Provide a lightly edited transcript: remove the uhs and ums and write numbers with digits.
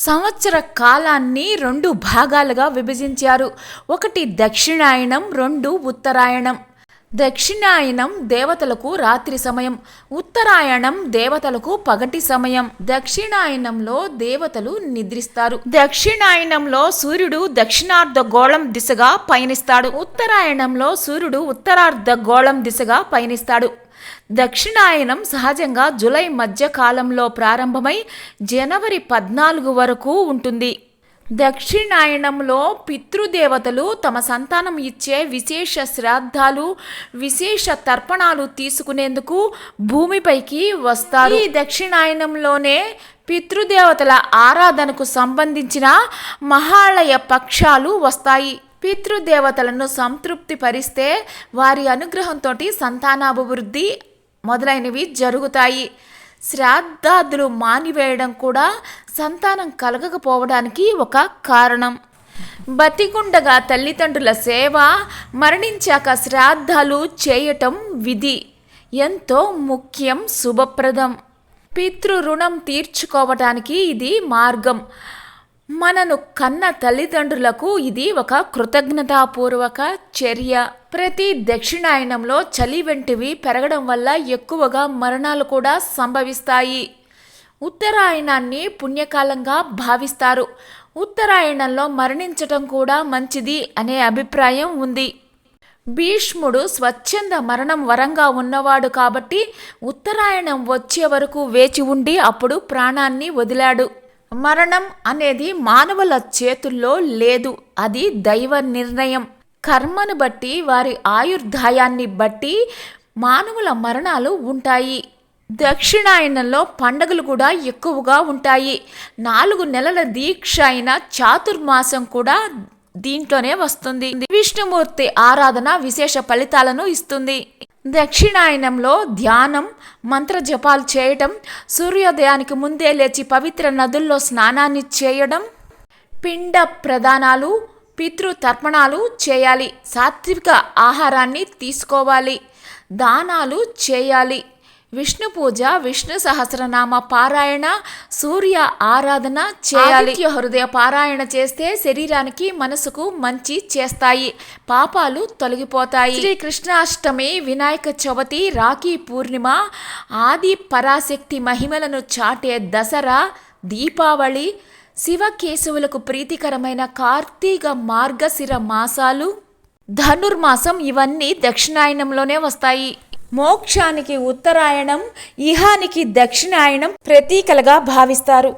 సంవత్సర కాలాన్ని 2 భాగాలుగా విభజించారు. ఒకటి దక్షిణాయనం, 2 ఉత్తరాయణం. దక్షిణాయనం దేవతలకు రాత్రి సమయం, ఉత్తరాయణం దేవతలకు పగటి సమయం. దక్షిణాయనంలో దేవతలు నిద్రిస్తారు. దక్షిణాయనంలో సూర్యుడు దక్షిణార్ధగోళం దిశగా పయనిస్తాడు. ఉత్తరాయణంలో సూర్యుడు ఉత్తరార్ధగోళం దిశగా పయనిస్తాడు. దక్షిణాయనం సహజంగా జూలై మధ్య కాలంలో ప్రారంభమై జనవరి 14 వరకు ఉంటుంది. దక్షిణాయనంలో పితృదేవతలు తమ సంతానం ఇచ్చే విశేష శ్రాద్ధాలు, విశేష తర్పణాలు తీసుకునేందుకు భూమిపైకి వస్తారు. ఈ దక్షిణాయనంలోనే పితృదేవతల ఆరాధనకు సంబంధించిన మహాళయ పక్షాలు వస్తాయి. పితృదేవతలను సంతృప్తి పరిస్తే వారి అనుగ్రహంతో సంతానాభివృద్ధి మొదలైనవి జరుగుతాయి. శ్రాద్ధాదులు మానివేయడం కూడా సంతానం కలగకపోవడానికి ఒక కారణం. బతికుండగా తల్లిదండ్రుల సేవ, మరణించాక శ్రాద్ధాలు చేయటం విధి. ఎంతో ముఖ్యం, శుభప్రదం. పితృ రుణం తీర్చుకోవటానికి ఇది మార్గం. మనను కన్న తల్లిదండ్రులకు ఇది ఒక కృతజ్ఞతాపూర్వక చర్య. ప్రతి దక్షిణాయనంలో చలి వంటివి పెరగడం వల్ల ఎక్కువగా మరణాలు కూడా సంభవిస్తాయి. ఉత్తరాయణాన్ని పుణ్యకాలంగా భావిస్తారు. ఉత్తరాయణంలో మరణించటం కూడా మంచిది అనే అభిప్రాయం ఉంది. భీష్ముడు స్వచ్ఛంద మరణం వరంగా ఉన్నవాడు కాబట్టి ఉత్తరాయణం వచ్చే వరకు వేచి ఉండి అప్పుడు ప్రాణాన్ని వదిలాడు. మరణం అనేది మానవుల చేతుల్లో లేదు, అది దైవ నిర్ణయం. కర్మను బట్టి, వారి ఆయుర్దాయాన్ని బట్టి మానవుల మరణాలు ఉంటాయి. దక్షిణాయనంలో పండగలు కూడా ఎక్కువగా ఉంటాయి. 4 నెలల దీక్ష అయిన చాతుర్మాసం కూడా దీంట్లోనే వస్తుంది. విష్ణుమూర్తి ఆరాధన విశేష ఫలితాలను ఇస్తుంది. దక్షిణాయనంలో ధ్యానం, మంత్ర జపాలు చేయటం, సూర్యోదయానికి ముందే లేచి పవిత్ర నదుల్లో స్నానాన్ని చేయడం, పిండ ప్రదానాలు, పితృతర్పణాలు చేయాలి. సాత్విక ఆహారాన్ని తీసుకోవాలి. దానాలు చేయాలి. విష్ణు పూజ, విష్ణు సహస్రనామ పారాయణ, సూర్య ఆరాధన చేయాలి. హృదయ పారాయణ చేస్తే శరీరానికి, మనసుకు మంచి చేస్తాయి. పాపాలు తొలగిపోతాయి. శ్రీకృష్ణాష్టమి, వినాయక చవితి, రాఖీ పూర్ణిమ, ఆది పరాశక్తి మహిమలను చాటే దసరా, దీపావళి, శివకేశవులకు ప్రీతికరమైన కార్తీక మార్గశిర మాసాలు, ధనుర్మాసం ఇవన్నీ దక్షిణాయనంలోనే వస్తాయి. మోక్షానికి ఉత్తరాయణం, ఇహానికి దక్షిణాయనం ప్రతీకలుగా భావిస్తారు.